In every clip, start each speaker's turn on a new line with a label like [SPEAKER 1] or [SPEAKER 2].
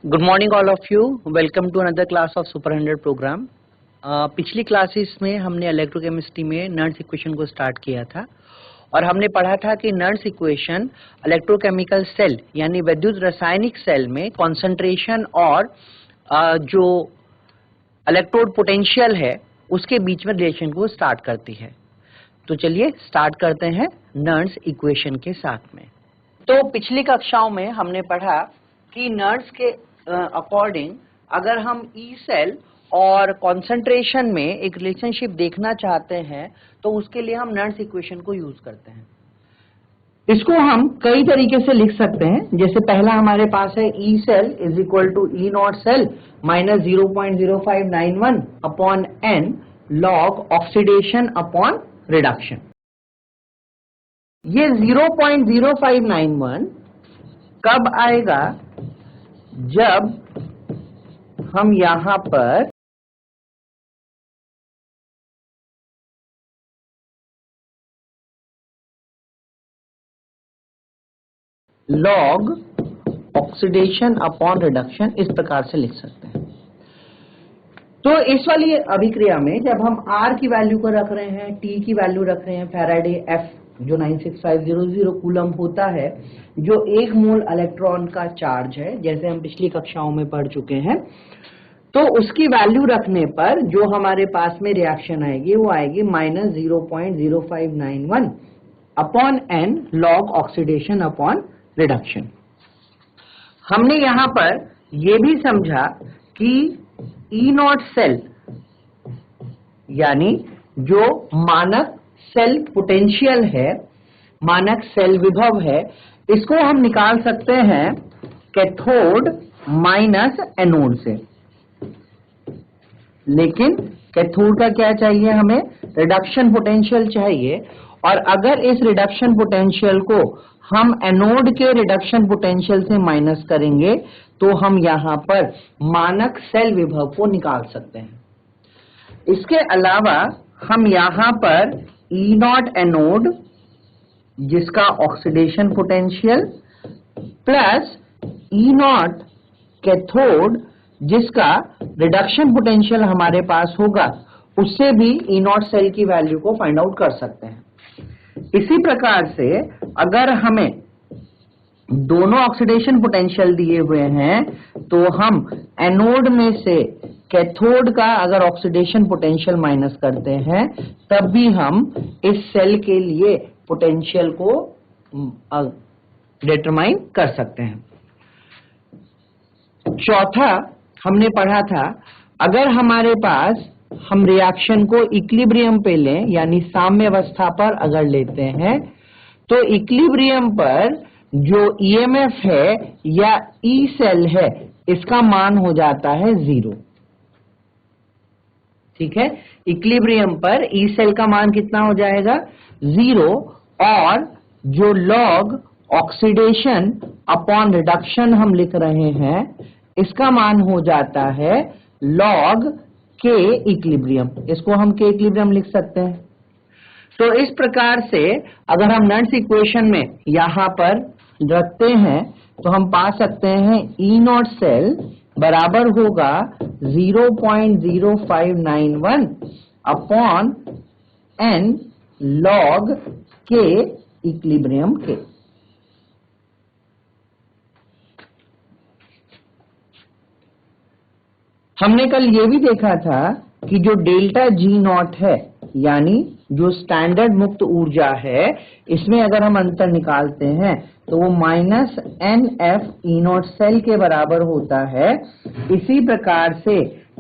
[SPEAKER 1] Good morning all of you, welcome to another class of super 100 programme. पिछली classes में हमने electrochemistry में नर्न्स equation को स्टार्ट किया था और हमने पढ़ा था कि नर्न्स इक्वेशन इलेक्ट्रोकेमिकल सेल यानी विद्युत रासायनिक सेल में कॉन्सेंट्रेशन और जो इलेक्ट्रोड पोटेंशियल है उसके बीच में रिलेशन को स्टार्ट करती है। तो चलिए स्टार्ट करते हैं नर्न्स इक्वेशन के साथ में। तो पिछली कक्षाओं में हमने पढ़ा कि नर्न्स के अकॉर्डिंग अगर हम ई सेल और कॉन्सेंट्रेशन में एक रिलेशनशिप देखना चाहते हैं तो उसके लिए हम नर्न्स इक्वेशन को यूज करते हैं। इसको हम कई तरीके से लिख सकते हैं। जैसे पहला हमारे पास है E cell is equal to E naught cell minus 0.0591 upon n log oxidation upon reduction. ये 0.0591 कब आएगा? जब हम यहां पर लॉग ऑक्सीडेशन अपॉन रिडक्शन इस प्रकार से लिख सकते हैं। तो इस वाली अभिक्रिया में जब हम R की वैल्यू को रख रहे हैं, T की वैल्यू रख रहे हैं, फैराडे F जो 96500 कूलम होता है, जो 1 मोल इलेक्ट्रॉन का चार्ज है, जैसे हम पिछली कक्षाओं में पढ़ चुके हैं, तो उसकी वैल्यू रखने पर जो हमारे पास में रिएक्शन आएगी वो आएगी minus 0.0591 upon n log oxidation upon reduction. हमने यहां पर यह भी समझा कि ई नॉट सेल यानी जो मानक सेल पोटेंशियल है, मानक सेल विभव है, इसको हम निकाल सकते हैं कैथोड माइनस एनोड से। लेकिन कैथोड का क्या चाहिए? हमें रिडक्शन पोटेंशियल चाहिए। और अगर इस रिडक्शन पोटेंशियल को हम एनोड के रिडक्शन पोटेंशियल से माइनस करेंगे तो हम यहां पर मानक सेल विभव को निकाल सकते हैं। इसके अलावा हम यहां पर ई नॉट एनोड जिसका ऑक्सीडेशन पोटेंशियल प्लस ई नॉट कैथोड जिसका रिडक्शन पोटेंशियल हमारे पास होगा, उससे भी ई नॉट सेल की वैल्यू को फाइंड आउट कर सकते हैं। इसी प्रकार से अगर हमें दोनों ऑक्सीडेशन पोटेंशियल दिए हुए हैं तो हम एनोड में से कैथोड का अगर ऑक्सीडेशन पोटेंशियल माइनस करते हैं तब भी हम इस सेल के लिए पोटेंशियल को डिटरमाइन कर सकते हैं। चौथा हमने पढ़ा था, अगर हमारे पास हम रिएक्शन को इक्विलिब्रियम पे लें यानी साम्य अवस्था पर अगर लेते हैं तो इक्विलिब्रियम पर जो ईएमएफ है या ई सेल है इसका मान हो जाता है 0। ठीक है, इक्विलिब्रियम पर ई सेल का मान कितना हो जाएगा? 0। और जो लॉग ऑक्सीडेशन अपॉन रिडक्शन हम लिख रहे हैं इसका मान हो जाता है लॉग के इक्विलिब्रियम। इसको हम के इक्विलिब्रियम लिख सकते हैं। तो इस प्रकार से अगर हम नर्न्स इक्वेशन में यहां पर रखते हैं तो हम पा सकते हैं ई नॉट सेल बराबर होगा 0.0591 अपॉन एन लॉग के इक्विलिब्रियम के। हमने कल ये भी देखा था कि जो डेल्टा जी नॉट है यानी जो स्टैंडर्ड मुक्त ऊर्जा है, इसमें अगर हम अंतर निकालते हैं तो वो minus n F E naught cell के बराबर होता है। इसी प्रकार से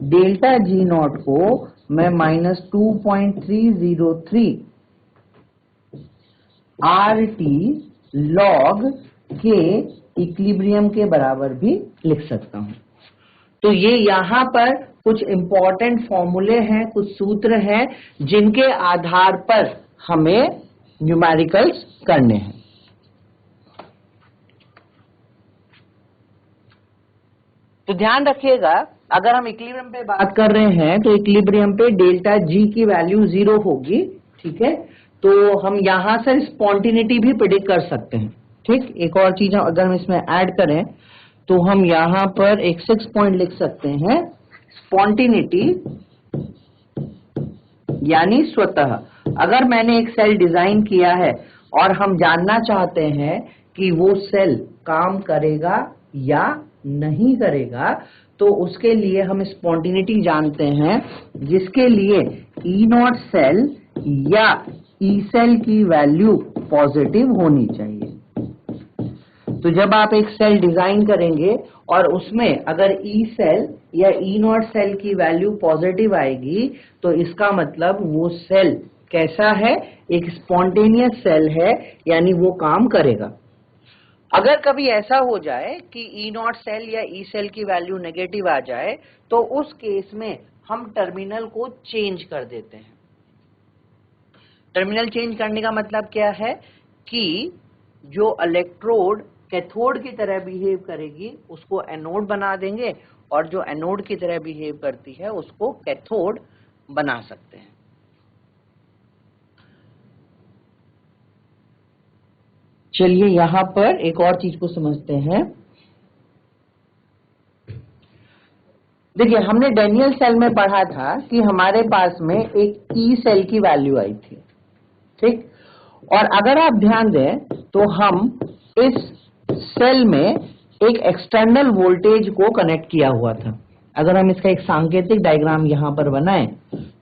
[SPEAKER 1] डेल्टा जी नॉट को मैं माइनस 2.303 आर टी लॉग के इक्विलिब्रियम के बराबर भी लिख सकता हूं। तो ये यहां पर कुछ इंपॉर्टेंट फॉर्मूले हैं, कुछ सूत्र हैं जिनके आधार पर हमें न्यूमेरिकल्स करने हैं। तो ध्यान रखिएगा, अगर हम इक्विलिब्रियम पे बात कर रहे हैं तो इक्विलिब्रियम पे डेल्टा जी की वैल्यू 0 होगी। ठीक है, तो हम यहां से स्पॉन्टिनिटी भी प्रेडिक्ट कर सकते हैं। ठीक, एक और चीज अगर हम इसमें ऐड करें तो हम यहां पर एक 6 पॉइंट लिख सकते हैं, स्पॉन्टिनिटी यानी स्वतः। अगर मैंने एक सेल डिजाइन किया है और हम जानना चाहते हैं कि वो सेल काम करेगा या नहीं करेगा, तो उसके लिए हम स्पॉन्टिनिटी जानते हैं, जिसके लिए ई नॉट सेल या ई सेल की वैल्यू पॉजिटिव होनी चाहिए। तो जब आप एक सेल डिजाइन करेंगे और उसमें अगर ई सेल या ई नॉट सेल की वैल्यू पॉजिटिव आएगी, तो इसका मतलब वो सेल कैसा है, एक स्पॉन्टेनियस सेल है, यानी वो काम करेगा। अगर कभी ऐसा हो जाए कि ई नॉट सेल या ई सेल की वैल्यू नेगेटिव आ जाए, तो उस केस में हम टर्मिनल को चेंज कर देते हैं। टर्मिनल चेंज करने का मतलब क्या है कि जो इलेक्ट्रोड कैथोड की तरह बिहेव करेगी उसको एनोड बना देंगे, और जो एनोड की तरह बिहेव करती है उसको कैथोड बना सकते हैं। चलिए यहां पर एक और चीज को समझते हैं। देखिए, हमने डैनियल सेल में पढ़ा था कि हमारे पास में एक ई सेल की वैल्यू आई थी, ठीक। और अगर आप ध्यान दें तो हम इस सेल में एक एक्सटर्नल वोल्टेज को कनेक्ट किया हुआ था। अगर हम इसका एक सांकेतिक डायग्राम यहां पर बनाएं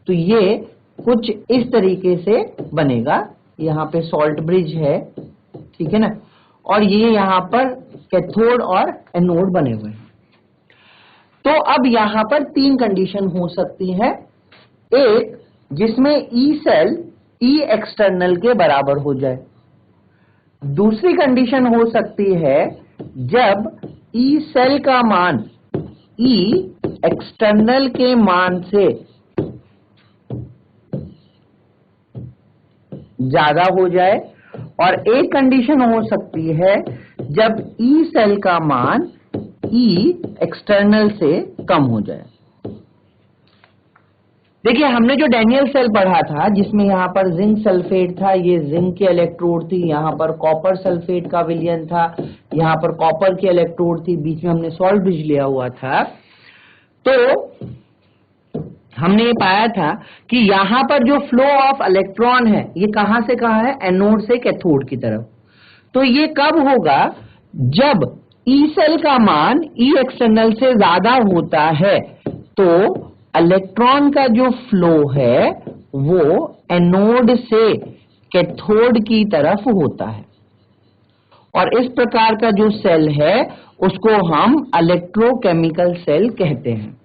[SPEAKER 1] तो ये कुछ इस तरीके से बनेगा। यहाँ पे सॉल्ट ब्रिज है, ठीक है ना, और ये यहाँ पर कैथोड और एनोड बने हुए हैं। तो अब यहाँ पर 3 कंडीशन हो सकती है। एक, जिसमें ई सेल ई एक्सटर्नल के बराबर हो जाए। दूसरी कंडीशन हो सकती है जब ई सेल का मान ई एक्सटर्नल के मान से ज्यादा हो जाए, और एक कंडीशन हो सकती है जब ई सेल का मान ई एक्सटर्नल से कम हो जाए। देखिए, हमने जो डैनियल सेल पढ़ा था जिसमें यहाँ पर जिंक सल्फेट था, ये जिंक की इलेक्ट्रोड थी, यहाँ पर कॉपर सल्फेट का विलयन था, यहाँ पर कॉपर की इलेक्ट्रोड थी, बीच में हमने सॉल्ट ब्रिज लिया हुआ था। तो हमने ये पाया था कि यहाँ पर जो फ्लो ऑफ इलेक्ट्रॉन है ये कहां से कहां है, एनोड से कैथोड की तरफ। तो ये कब होगा, जब ई सेल का मान ई एक्सटर्नल से ज्यादा होता है, तो इलेक्ट्रॉन का जो फ्लो है वो एनोड से कैथोड की तरफ होता है, और इस प्रकार का जो सेल है उसको हम इलेक्ट्रोकेमिकल सेल कहते हैं।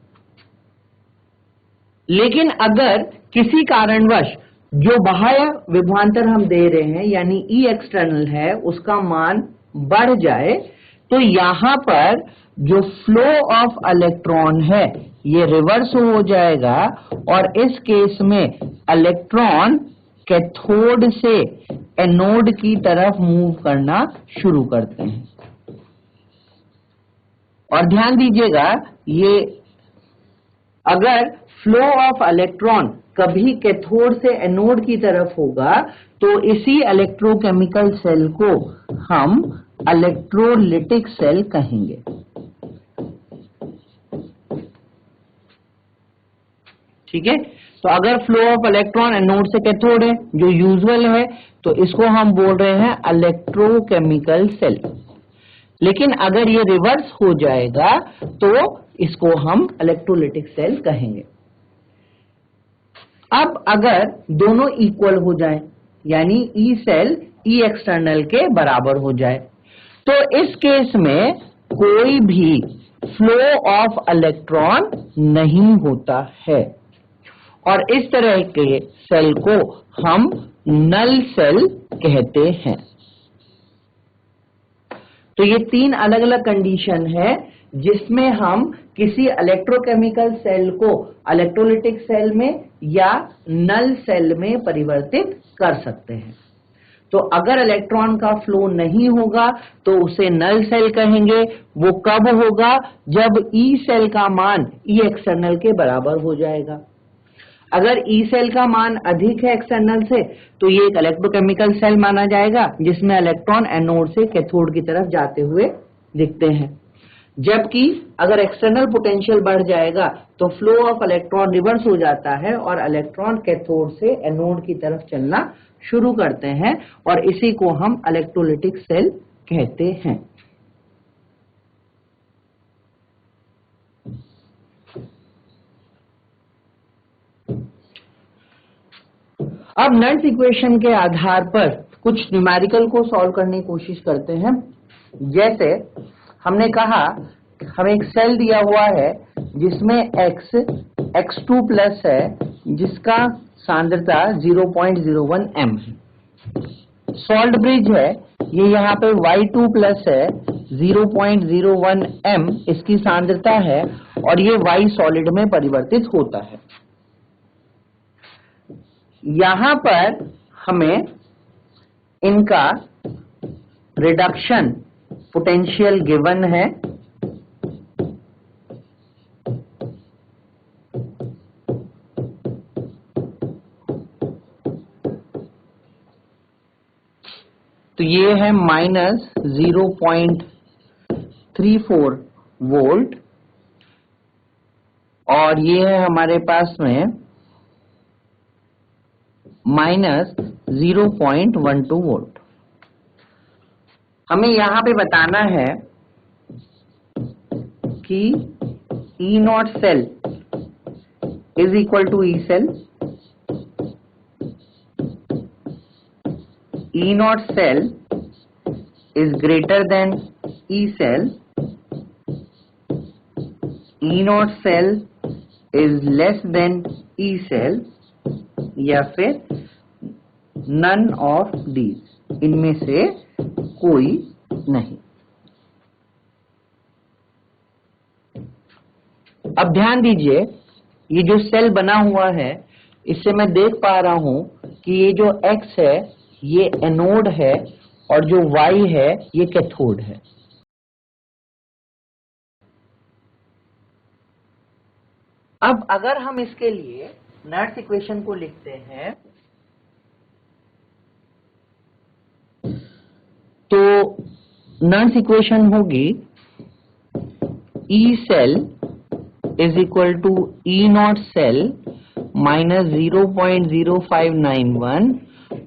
[SPEAKER 1] लेकिन अगर किसी कारणवश जो बाह्य विभवांतर हम दे रहे हैं यानी ई एक्सटर्नल है उसका मान बढ़ जाए, तो यहां पर जो फ्लो ऑफ इलेक्ट्रॉन है ये रिवर्स हो जाएगा, और इस केस में इलेक्ट्रॉन कैथोड से एनोड की तरफ मूव करना शुरू करते हैं। और ध्यान दीजिएगा, ये अगर फ्लो ऑफ इलेक्ट्रॉन कभी कैथोड से एनोड की तरफ होगा तो इसी इलेक्ट्रोकेमिकल सेल को हम इलेक्ट्रोलिटिक सेल कहेंगे। ठीक है, तो अगर फ्लो ऑफ इलेक्ट्रॉन एनोड से कैथोड है जो यूजुअल है, तो इसको हम बोल रहे हैं इलेक्ट्रोकेमिकल सेल। लेकिन अगर ये रिवर्स हो जाएगा तो इसको हम इलेक्ट्रोलिटिक सेल कहेंगे। अब अगर दोनों इक्वल हो जाए यानी ई सेल ई एक्सटर्नल के बराबर हो जाए, तो इस केस में कोई भी फ्लो ऑफ इलेक्ट्रॉन नहीं होता है, और इस तरह के सेल को हम नल सेल कहते हैं। तो ये 3 अलग अलग कंडीशन है जिसमें हम किसी इलेक्ट्रोकेमिकल सेल को इलेक्ट्रोलिटिक सेल में या नल सेल में परिवर्तित कर सकते हैं। तो अगर इलेक्ट्रॉन का फ्लो नहीं होगा तो उसे नल सेल कहेंगे। वो कब होगा, जब ई सेल का मान ई एक्सटर्नल के बराबर हो जाएगा। अगर ई सेल का मान अधिक है एक्सटर्नल से तो ये एक इलेक्ट्रोकेमिकल सेल माना जाएगा जिसमें इलेक्ट्रॉन एनोड से कैथोड की तरफ जाते हुए दिखते हैं। जबकि अगर एक्सटर्नल पोटेंशियल बढ़ जाएगा तो फ्लो ऑफ इलेक्ट्रॉन रिवर्स हो जाता है और इलेक्ट्रॉन कैथोड से एनोड की तरफ चलना शुरू करते हैं और इसी को हम इलेक्ट्रोलाइटिक सेल कहते हैं। अब नल्स इक्वेशन के आधार पर कुछ न्यूमेरिकल को सॉल्व करने की कोशिश करते हैं। जैसे हमने कहा हमें एक सेल दिया हुआ है जिसमें x2 प्लस है जिसका सांद्रता 0.01 m है। सॉल्ट ब्रिज है ये यहाँ पे y2 प्लस है 0.01 m इसकी सांद्रता है और ये y सॉलिड में परिवर्तित होता है। यहां पर हमें इनका रिडक्शन पोटेंशियल गिवन है। तो ये है -0.34 वोल्ट और ये है हमारे पास में -0.12 वोल्ट। हमें यहां पे बताना है कि E naught cell is equal to E cell, E naught cell is greater than E cell, E naught cell is less than E cell या फिर नन ऑफ दीज, इनमें से कोई नहीं। अब ध्यान दीजिए ये जो सेल बना हुआ है इससे मैं देख पा रहा हूं कि ये जो X है ये एनोड है और जो Y है ये कैथोड है। अब अगर हम इसके लिए नर्स इक्वेशन को लिखते हैं तो नर्स इक्वेशन होगी E cell is equal to E naught cell minus 0.0591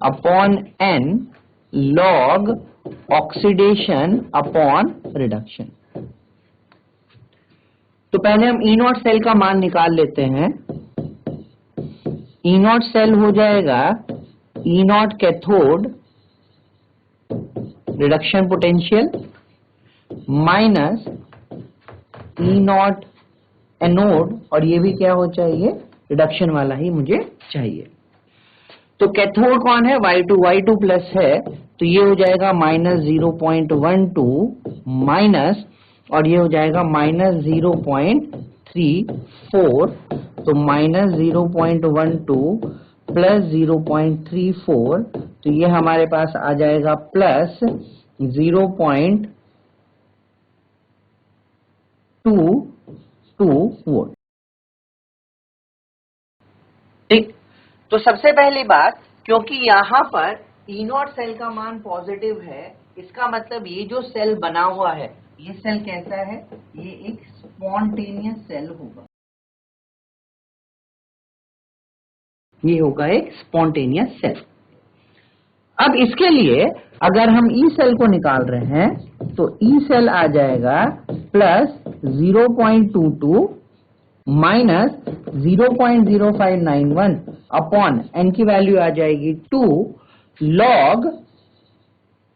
[SPEAKER 1] upon n log oxidation upon reduction. तो पहले हम E नॉट सेल का मान निकाल लेते हैं। E नॉट सेल हो जाएगा E naught cathode reduction potential minus E not anode और ये भी क्या हो चाहिए रिडक्शन वाला ही मुझे चाहिए। तो कैथोड कौन है y2 प्लस है तो ये हो जाएगा -0.12 माइनस और ये हो जाएगा -0.34 तो -0.12 प्लस 0.34 तो ये हमारे पास आ जाएगा प्लस 0.22 वोल्ट। ठीक, तो सबसे पहली बात क्योंकि यहां पर ई नॉट सेल का मान पॉजिटिव है इसका मतलब ये जो सेल बना हुआ है ये सेल कैसा है, ये एक स्पॉन्टेनियस सेल होगा, ये होगा एक स्पॉन्टेनियस सेल। अब इसके लिए अगर हम ई सेल को निकाल रहे हैं तो ई सेल आ जाएगा प्लस 0.22 माइनस 0.0591 अपॉन एन की वैल्यू आ जाएगी 2 लॉग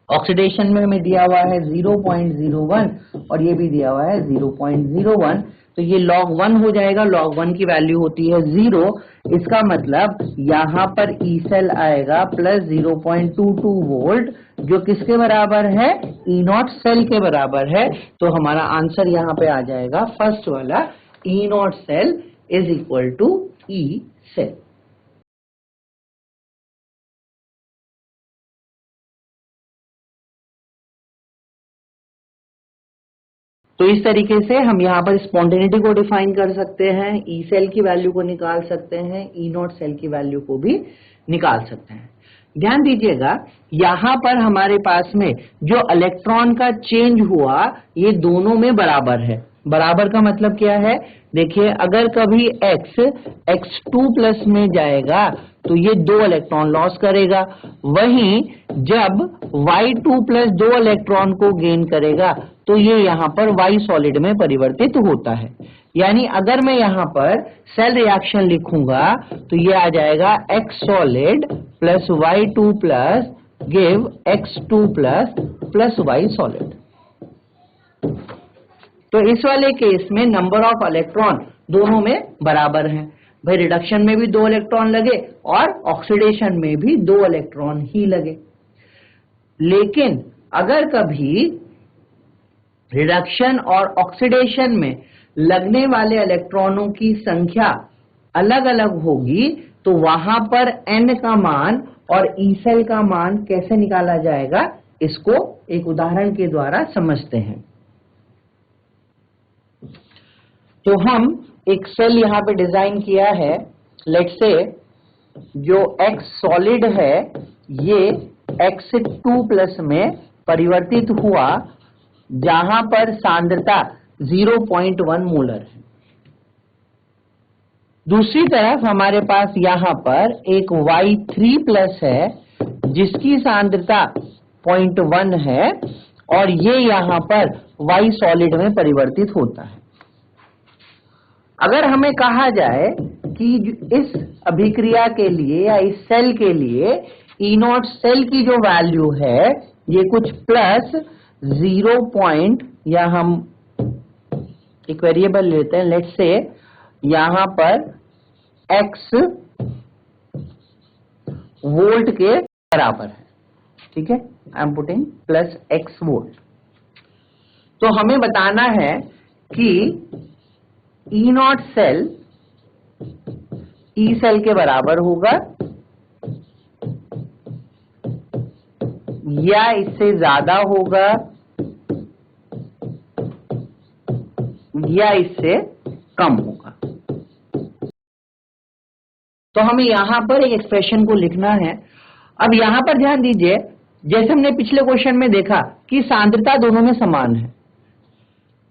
[SPEAKER 1] ऑक्सीडेशन में हमें दिया हुआ है 0.01 और ये भी दिया हुआ है 0.01 तो ये log 1 हो जाएगा। log 1 की वैल्यू होती है 0, इसका मतलब यहाँ पर ई सेल आएगा प्लस 0.22 वोल्ट जो किसके बराबर है ई नॉट सेल के बराबर है। तो हमारा आंसर यहाँ पे आ जाएगा फर्स्ट वाला E naught cell is equal to E cell. तो इस तरीके से हम यहाँ पर स्पॉन्टेनिटी को डिफाइन कर सकते हैं, ई सेल की वैल्यू को निकाल सकते हैं, ई नॉट सेल की वैल्यू को भी निकाल सकते हैं। ध्यान दीजिएगा, यहां पर हमारे पास में जो इलेक्ट्रॉन का चेंज हुआ ये दोनों में बराबर है। बराबर का मतलब क्या है? देखिए, अगर कभी x x2 प्लस में जाएगा तो ये 2 इलेक्ट्रॉन लॉस करेगा, वहीं जब y2 प्लस 2 इलेक्ट्रॉन को गेन करेगा तो ये यहाँ पर y सॉलिड में परिवर्तित होता है। यानी अगर मैं यहाँ पर सेल रिएक्शन लिखूंगा तो ये आ जाएगा x solid plus y2 plus give x2 plus y solid. तो इस वाले केस में नंबर ऑफ इलेक्ट्रॉन दोनों में बराबर हैं। भाई रिडक्शन में भी 2 इलेक्ट्रॉन लगे और ऑक्सीडेशन में भी 2 इलेक्ट्रॉन ही लगे। लेकिन अगर कभी रिडक्शन और ऑक्सीडेशन में लगने वाले इलेक्ट्रॉनों की संख्या अलग अलग होगी तो वहां पर n का मान और ई सेल का मान कैसे निकाला जाएगा, इसको एक उदाहरण के द्वारा समझते हैं। तो हम एक सेल यहां पे डिजाइन किया है। लेट्स से जो x सॉलिड है ये x2 प्लस में परिवर्तित हुआ जहां पर सांद्रता 0.1 मोलर है। दूसरी तरफ हमारे पास यहां पर एक y3 प्लस है जिसकी सांद्रता 0.1 है और ये यहां पर y सॉलिड में परिवर्तित होता है। अगर हमें कहा जाए कि इस अभिक्रिया के लिए या इस सेल के लिए E0 सेल की जो वैल्यू है ये कुछ प्लस 0. या हम एक वेरिएबल लेते हैं, लेट्स से यहां पर x वोल्ट के बराबर है। ठीक है, I am putting plus x volt. तो हमें बताना है कि E0 सेल E सेल के बराबर होगा या इससे ज्यादा होगा या इससे कम होगा। तो हमें यहां पर एक एक्सप्रेशन को लिखना है। अब यहां पर ध्यान दीजिए, जैसे हमने पिछले क्वेश्चन में देखा कि सांद्रता दोनों में समान है,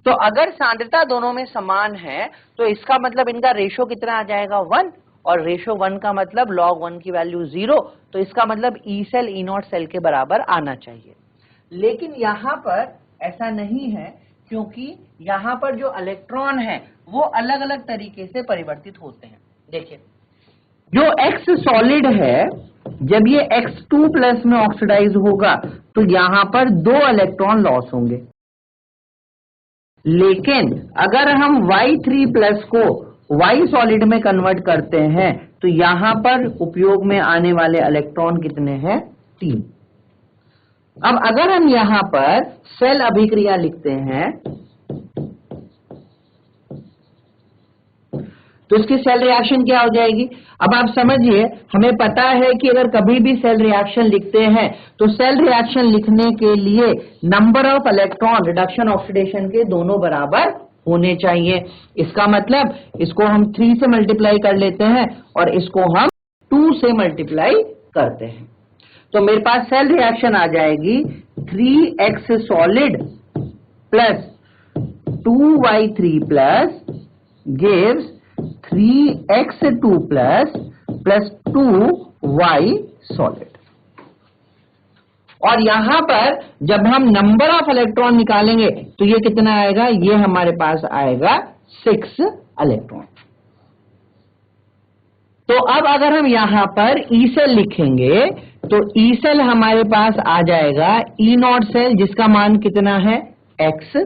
[SPEAKER 1] तो अगर सांद्रता दोनों में समान है तो इसका मतलब इनका रेशो कितना आ जाएगा 1, और रेशो 1 का मतलब log 1 की वैल्यू 0, तो इसका मतलब E सेल E0 सेल के बराबर आना चाहिए। लेकिन यहां पर ऐसा नहीं है क्योंकि यहां पर जो इलेक्ट्रॉन है वो अलग अलग तरीके से परिवर्तित होते हैं। देखिए, जो X सॉलिड है जब ये X2 प्लस में ऑक्सीडाइज होगा तो यहां पर 2 इलेक्ट्रॉन लॉस होंगे। लेकिन अगर हम Y3 प्लस को Y सॉलिड में कन्वर्ट करते हैं तो यहां पर उपयोग में आने वाले इलेक्ट्रॉन कितने हैं? 3। अब अगर हम यहां पर सेल अभिक्रिया लिखते हैं तो इसकी सेल रिएक्शन क्या हो जाएगी? अब आप समझिए, हमें पता है कि अगर कभी भी सेल रिएक्शन लिखते हैं तो सेल रिएक्शन लिखने के लिए number of electron reduction oxidation के दोनों बराबर होने चाहिए। इसका मतलब इसको हम 3 से मल्टीप्लाई कर लेते हैं और इसको हम 2 से मल्टीप्लाई करते हैं। तो मेरे पास सेल रिएक्शन आ जाएगी 3x solid plus 2y3 plus gives 3x2 plus 2y solid. और यहां पर जब हम नंबर ऑफ इलेक्ट्रॉन निकालेंगे तो ये कितना आएगा? ये हमारे पास आएगा 6 इलेक्ट्रॉन। तो अब अगर हम यहां पर ई सेल लिखेंगे तो ई सेल हमारे पास आ जाएगा E0 सेल जिसका मान कितना है? x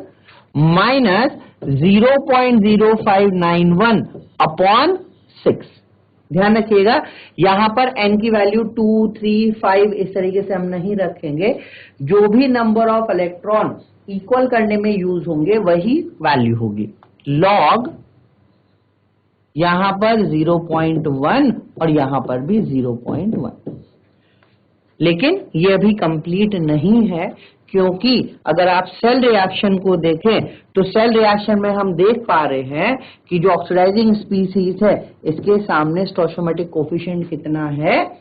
[SPEAKER 1] minus 0.0591 upon 6। ध्यान रखिएगा, यहां पर n की वैल्यू 2, 3, 5 इस तरीके से हम नहीं रखेंगे। जो भी नंबर ऑफ इलेक्ट्रॉन इक्वल करने में यूज होंगे वही वैल्यू होगी। लॉग यहां पर 0.1 और यहां पर भी 0.1। लेकिन ये अभी कंप्लीट नहीं है क्योंकि अगर आप सेल रिएक्शन को देखें तो सेल रिएक्शन में हम देख पा रहे हैं कि जो ऑक्सीडाइजिंग स्पीसीज है इसके सामने स्टोइचोमेट्रिक कोफिशिएंट कितना है?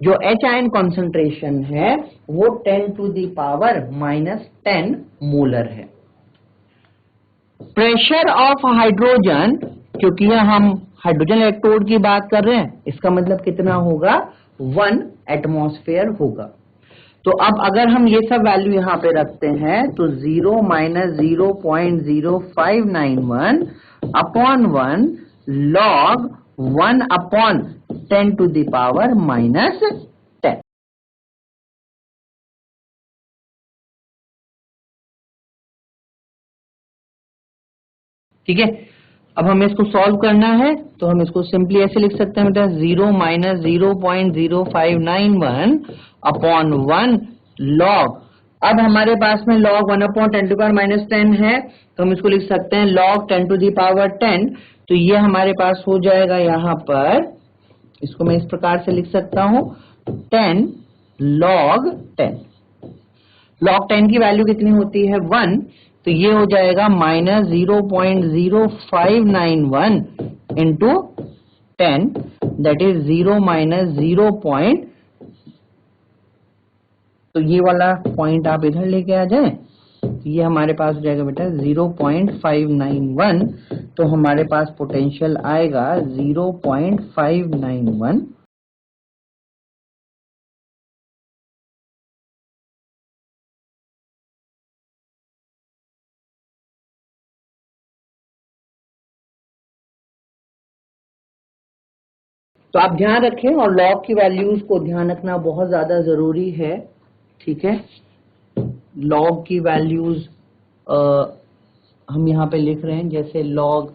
[SPEAKER 1] जो H आयन कॉन्सेंट्रेशन है वो 10 टू द पावर -10 मोलर है। प्रेशर ऑफ हाइड्रोजन, क्योंकि यह हम हाइड्रोजन इलेक्ट्रोड की बात कर रहे हैं, इसका मतलब कितना होगा, 1 एटमॉस्फेयर होगा। तो अब अगर हम ये सब वैल्यू यहां पे रखते हैं तो 0 - 0.0591 upon 1 log 1 upon 10 to the power -10। ठीक है, अब हमें इसको सॉल्व करना है तो हम इसको सिंपली ऐसे लिख सकते हैं बेटा, 0 - 0.0591 अपॉन 1 log, अब हमारे पास में log 1 अपॉन 10 टू पावर -10 है तो हम इसको लिख सकते हैं log 10 टू दी पावर 10। तो ये हमारे पास हो जाएगा यहां पर, इसको मैं इस प्रकार से लिख सकता हूं 10 log 10। log 10 की वैल्यू कितनी होती है 1, तो ये हो जाएगा -0.0591 इंटू 10, दैट इज 0 - 0. तो ये वाला पॉइंट आप इधर लेके आ जाए, तो ये हमारे पास हो जाएगा बेटा 0.591, तो हमारे पास पोटेंशियल आएगा 0.591। तो आप ध्यान रखें और लॉग की वैल्यूज को ध्यान रखना बहुत ज्यादा जरूरी है। ठीक है, लॉग की वैल्यूज हम यहाँ पे लिख रहे हैं, जैसे log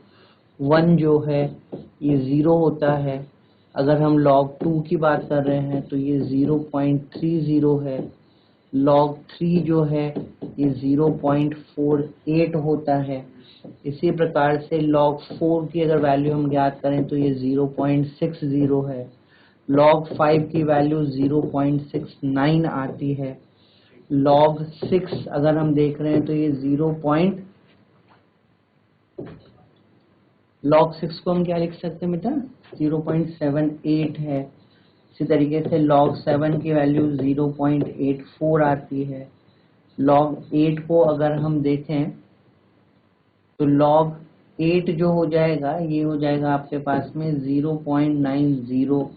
[SPEAKER 1] 1 जो है ये 0 होता है, अगर हम log 2 की बात कर रहे हैं तो ये 0.30 है, log 3 जो है ये 0.48 होता है। इसी प्रकार से log 4 की अगर वैल्यू हम ज्ञात करें तो ये 0.60 है, log 5 की वैल्यू 0.69 आती है, log 6 अगर हम देख रहे हैं तो ये log 6 को हम क्या लिख सकते हैं बेटा, 0.78 है। इसी तरीके से log 7 की वैल्यू 0.84 आती है। log 8 को अगर हम देखें तो log 8 जो हो जाएगा ये हो जाएगा आपके पास में 0.90।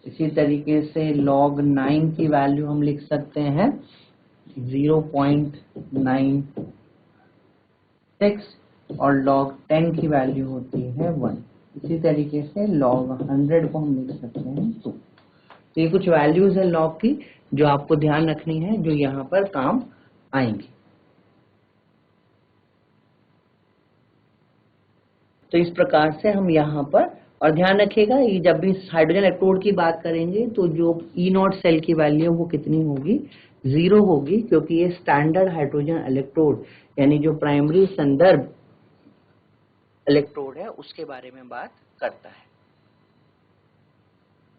[SPEAKER 1] इसी तरीके से log 9 की वैल्यू हम लिख सकते हैं 0.96 और log 10 की वैल्यू होती है 1। इसी तरीके से log 100 को हम लिख सकते हैं 2। तो ये कुछ वैल्यूज है log की जो आपको ध्यान रखनी है, जो यहाँ पर काम आएंगी। तो इस प्रकार से हम यहाँ पर, और ध्यान रखिएगा ये जब भी हाइड्रोजन इलेक्ट्रोड की बात करेंगे तो जो E0 सेल की वैल्यू वो कितनी होगी, 0 होगी, क्योंकि ये स्टैंडर्ड हाइड्रोजन इलेक्ट्रोड यानी जो प्राइमरी संदर्भ इलेक्ट्रोड है उसके बारे में बात करता है।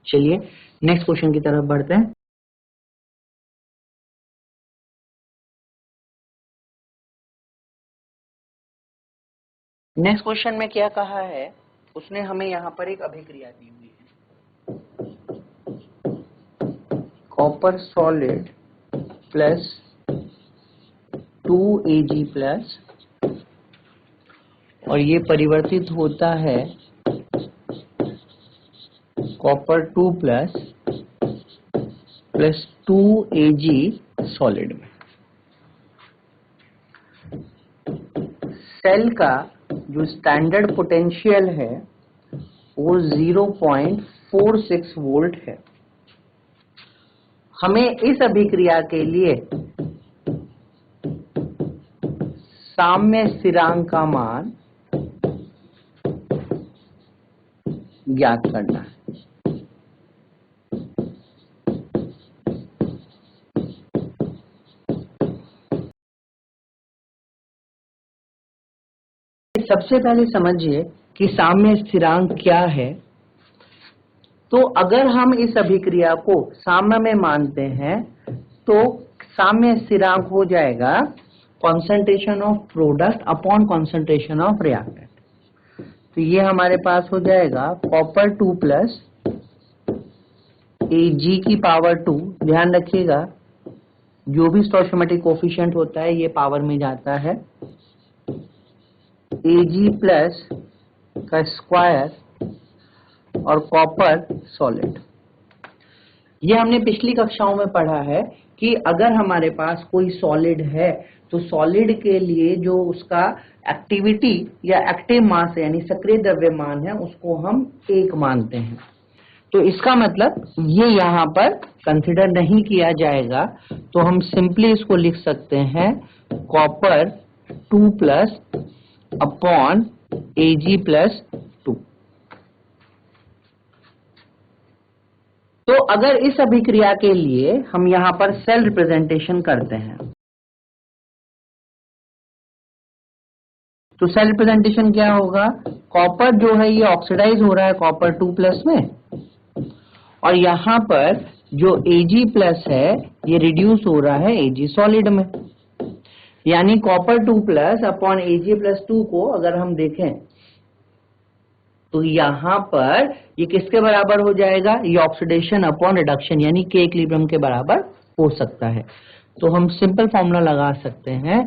[SPEAKER 1] चलिए नेक्स्ट क्वेश्चन की तरफ बढ़ते हैं। नेक्स्ट क्वेश्चन में क्या कहा है, उसने हमें यहाँ पर एक अभिक्रिया दी हुई है, copper solid plus 2Ag plus, और ये परिवर्तित होता है कॉपर 2 प्लस 2Ag सॉलिड में। सेल का जो स्टैंडर्ड पोटेंशियल है वो 0.46 वोल्ट है। हमें इस अभिक्रिया के लिए साम्य स्थिरांक का मान ज्ञात करना है। सबसे पहले समझिए कि साम्य स्थिरांक क्या है। तो अगर हम इस अभिक्रिया को साम्य में मानते हैं तो साम्य स्थिरांक हो जाएगा concentration of product upon concentration of reactant. तो ये हमारे पास हो जाएगा कॉपर 2 प्लस Ag की पावर 2, ध्यान रखिएगा जो भी स्टोइचोमेट्रिक कोफिशिएंट होता है ये पावर में जाता है, Ag प्लस का स्क्वायर और कॉपर सॉलिड। ये हमने पिछली कक्षाओं में पढ़ा है कि अगर हमारे पास कोई सॉलिड है तो सॉलिड के लिए जो उसका एक्टिविटी या एक्टिव मास यानी सक्रिय द्रव्यमान है उसको हम 1 मानते हैं। तो इसका मतलब ये यहाँ पर कंसिडर नहीं किया जाएगा, तो हम सिंपली इसको लिख सकते हैं copper 2 plus upon Ag plus 2। तो अगर इस अभिक्रिया के लिए हम यहां पर सेल रिप्रेजेंटेशन करते हैं तो सेल रिप्रेजेंटेशन क्या होगा, कॉपर जो है ये ऑक्सीडाइज हो रहा है कॉपर 2 प्लस में, और यहां पर जो Ag प्लस है ये रिड्यूस हो रहा है Ag सॉलिड में, यानी copper 2 plus upon Ag plus 2 को अगर हम देखें तो यहां पर ये किसके बराबर हो जाएगा, ये ऑक्सीडेशन अपॉन रिडक्शन यानी K इक्विलिब्रियम के बराबर हो सकता है। तो हम सिंपल फॉर्मूला लगा सकते हैं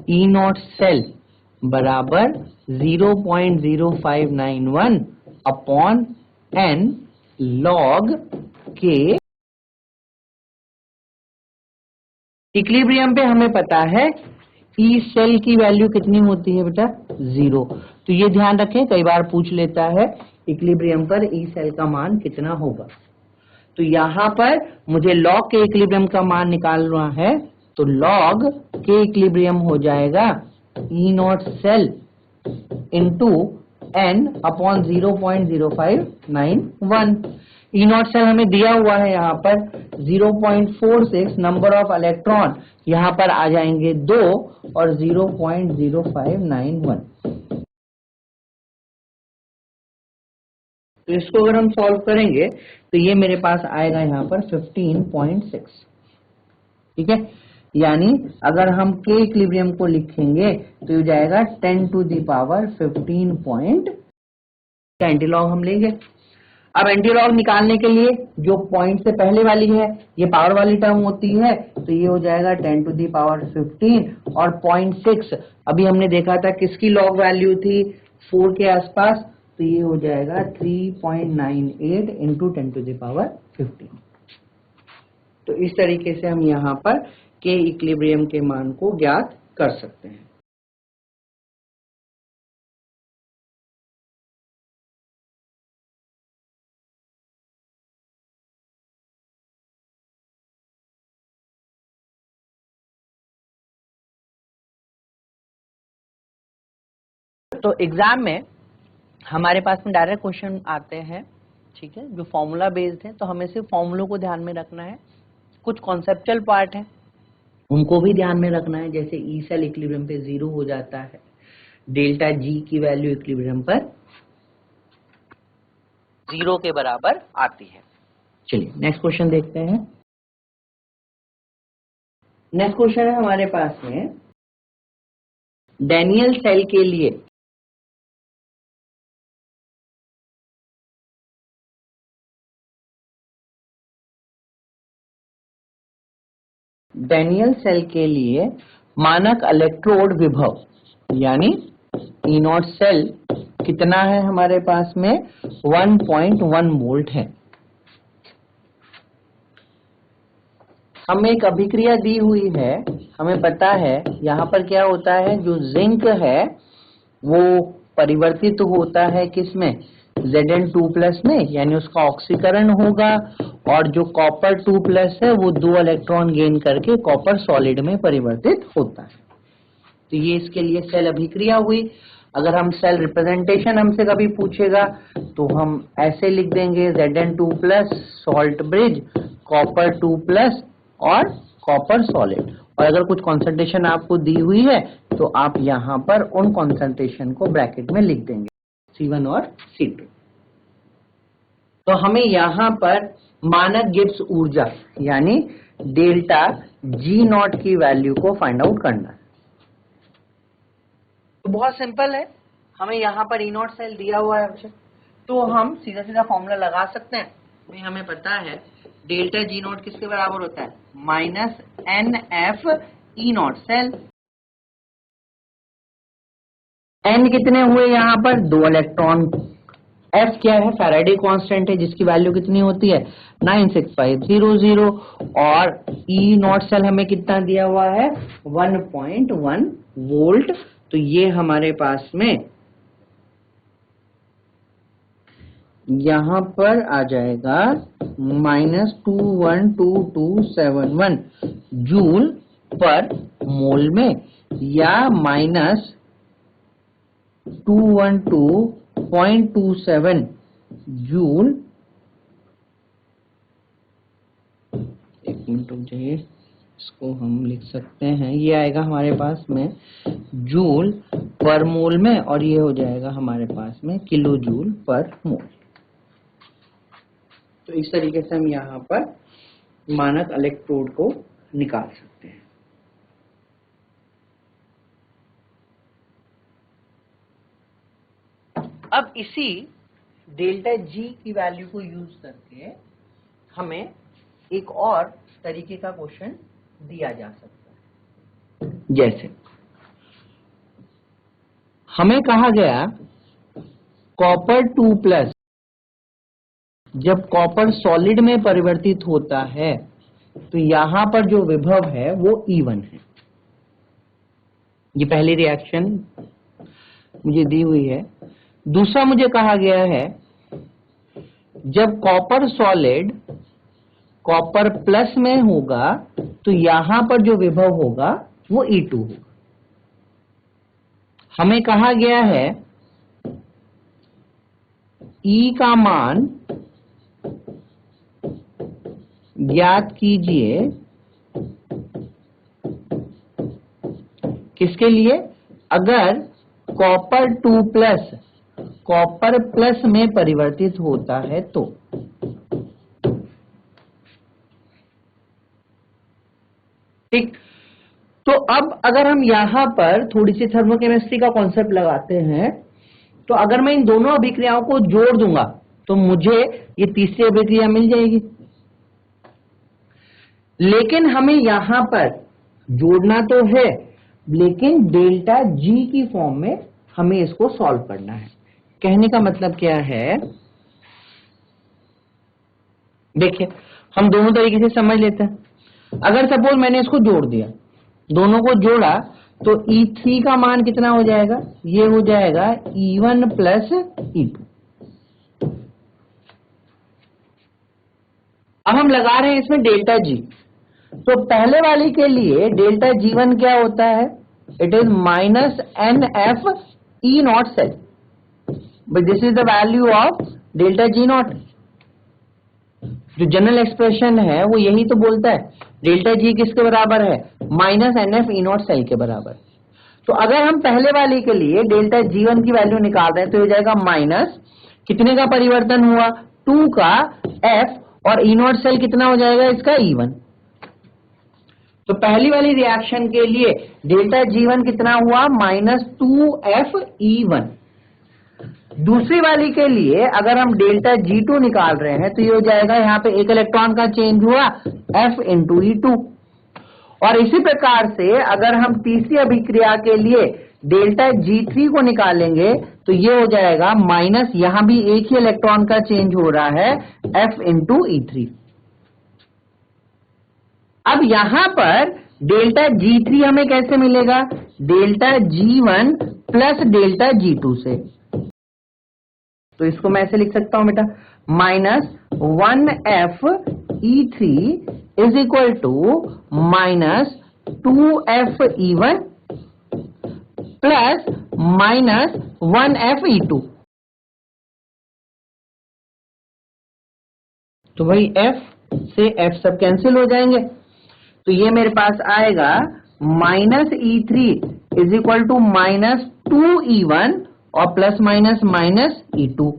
[SPEAKER 1] E नॉट सेल बराबर 0.0591 upon n log K। Equilibrium पे हमें पता है ई सेल की वैल्यू कितनी होती है बेटा, 0। तो ये ध्यान रखें, कई बार पूछ लेता है इक्विलिब्रियम पर ई सेल का मान कितना होगा। तो यहां पर मुझे लॉग के इक्विलिब्रियम का मान निकालना है, तो लॉग के इक्विलिब्रियम हो जाएगा E naught cell into n upon 0.0591। E naught cell हमें दिया हुआ है यहाँ पर 0.46, नंबर ऑफ इलेक्ट्रॉन यहाँ पर आ जाएंगे 2 और 0.0591। तो इसको अगर हम सॉल्व करेंगे तो ये मेरे पास आएगा यहाँ पर 15.6। ठीक है, यानी अगर हम के इक्विलिब्रियम को लिखेंगे तो ये जाएगा 10 टू द पावर 15 एंटीलॉग हम लेंगे। अब एंटीलॉग निकालने के लिए जो पॉइंट से पहले वाली है ये पावर वाली टर्म होती है, तो ये हो जाएगा 10 टू दी पावर 15 और 0.6 अभी हमने देखा था किसकी लॉग वैल्यू थी 4 के आसपास, तो ये हो जाएगा 3.98 इंटू 10 टू दी पावर 15। तो इस तरीके से हम यहाँ पर के इक्विलिब्रियम के मान को ज्ञात कर सकते हैं। तो एग्जाम में हमारे पास में डायरेक्ट क्वेश्चन आते हैं, ठीक है, जो फॉर्मूला बेस्ड है, तो हमें सिर्फ फॉर्मूलों को ध्यान में रखना है। कुछ कॉन्सेप्चुअल पार्ट है उनको भी ध्यान में रखना है, जैसे ई सेल इक्विलिब्रियम पे 0 हो जाता है, डेल्टा जी की वैल्यू इक्विलिब्रियम पर 0 के बराबर आती है। चलिए नेक्स्ट क्वेश्चन देखते हैं। नेक्स्ट क्वेश्चन है हमारे पास में डैनियल सेल के लिए मानक इलेक्ट्रोड विभव यानी ई नॉट सेल कितना है हमारे पास में 1.1 वोल्ट है। हमें एक अभिक्रिया दी हुई है, हमें पता है यहाँ पर क्या होता है, जो जिंक है वो परिवर्तित होता है किसमें, Zn2 प्लस में, यानी उसका ऑक्सीकरण होगा, और जो कॉपर 2 प्लस है वो 2 इलेक्ट्रॉन गेन करके कॉपर सॉलिड में परिवर्तित होता है। तो ये इसके लिए सेल अभिक्रिया हुई। अगर हम सेल रिप्रेजेंटेशन हमसे कभी पूछेगा तो हम ऐसे लिख देंगे Zn2 plus salt bridge copper 2 plus और कॉपर सॉलिड। और अगर कुछ कॉन्सेंट्रेशन आपको दी हुई है तो आप यहाँ पर उन कॉन्सेंट्रेशन को ब्रैकेट में लिख देंगे C1 और C2। तो हमें यहाँ पर मानक गिब्स ऊर्जा यानी डेल्टा जी नॉट की वैल्यू को फाइंड आउट करना है। तो बहुत सिंपल है, हमें यहाँ पर ई नॉट सेल दिया हुआ है, तो हम सीधा सीधा फॉर्मूला लगा सकते हैं। हमें पता है डेल्टा जी नॉट किसके बराबर होता है? Minus n F E naught cell. N कितने हुए यहाँ पर? 2 इलेक्ट्रॉन। एफ क्या है? फैराडे कांस्टेंट है जिसकी वैल्यू कितनी होती है? 96500। और ई नॉट सेल हमें कितना दिया हुआ है? 1.1 वोल्ट। तो ये हमारे पास में यहां पर आ जाएगा -212271 जूल पर मोल में, या -212.27 जूल। एक मिनट रुक जाइए, इसको हम लिख सकते हैं, ये आएगा हमारे पास में जूल पर मोल में, और ये हो जाएगा हमारे पास में किलो जूल पर मोल। तो इस तरीके से हम यहाँ पर मानक इलेक्ट्रोड को निकाल सकते हैं। अब इसी डेल्टा जी की वैल्यू को यूज करके हमें एक और तरीके का क्वेश्चन दिया जा सकता है। जैसे हमें कहा गया कॉपर 2+ जब कॉपर सॉलिड में परिवर्तित होता है तो यहां पर जो विभव है वो E1 है। ये पहली रिएक्शन मुझे दी हुई है। दूसरा मुझे कहा गया है जब कॉपर सॉलिड कॉपर प्लस में होगा तो यहां पर जो विभव होगा वो E2 होगा। हमें कहा गया है E का मान ज्ञात कीजिए किसके लिए? अगर कॉपर 2+ कॉपर प्लस में परिवर्तित होता है तो। ठीक, तो अब अगर हम यहां पर थोड़ी सी थर्मोकेमिस्ट्री का कॉन्सेप्ट लगाते हैं, तो अगर मैं इन दोनों अभिक्रियाओं को जोड़ दूंगा तो मुझे ये तीसरी अभिक्रिया मिल जाएगी। लेकिन हमें यहां पर जोड़ना तो है, लेकिन डेल्टा जी की फॉर्म में हमें इसको सॉल्व करना है। कहने का मतलब क्या है, देखिए हम दोनों तरीके से समझ लेते हैं। अगर सपोज मैंने इसको जोड़ दिया, दोनों को जोड़ा, तो E3 का मान कितना हो जाएगा? ये हो जाएगा E1 + E2। अब हम लगा रहे हैं इसमें डेल्टा जी। तो पहले वाली के लिए डेल्टा G1 क्या होता है? It is -NF E naught cell, but this is the value of delta G0। जो जनरल एक्सप्रेशन है वो यही तो बोलता है डेल्टा G किसके बराबर है? -NF E नॉट सेल के बराबर। तो अगर हम पहले वाली के लिए डेल्टा G1 की वैल्यू निकाल रहे हैं तो हो जाएगा माइनस कितने का परिवर्तन हुआ? 2 का F, और E नॉट सेल कितना हो जाएगा इसका? E1। तो पहली वाली रिएक्शन के लिए डेल्टा G1 कितना हुआ? -2F E1। दूसरी वाली के लिए अगर हम डेल्टा G2 निकाल रहे हैं तो ये हो जाएगा, यहाँ पे एक इलेक्ट्रॉन का चेंज हुआ, F × E2। और इसी प्रकार से अगर हम तीसरी अभिक्रिया के लिए डेल्टा G3 को निकालेंगे तो ये हो जाएगा माइनस, यहां भी एक ही इलेक्ट्रॉन का चेंज हो रहा है, F × E3। अब यहां पर डेल्टा G3 हमें कैसे मिलेगा? डेल्टा G1 + डेल्टा G2 से। तो इसको मैं ऐसे लिख सकता हूं बेटा, -1F E3 = -2F E1 + -1F E2। तो भाई F से F सब कैंसिल हो जाएंगे, तो ये मेरे पास आएगा -E3 = -2E1 और ± E2।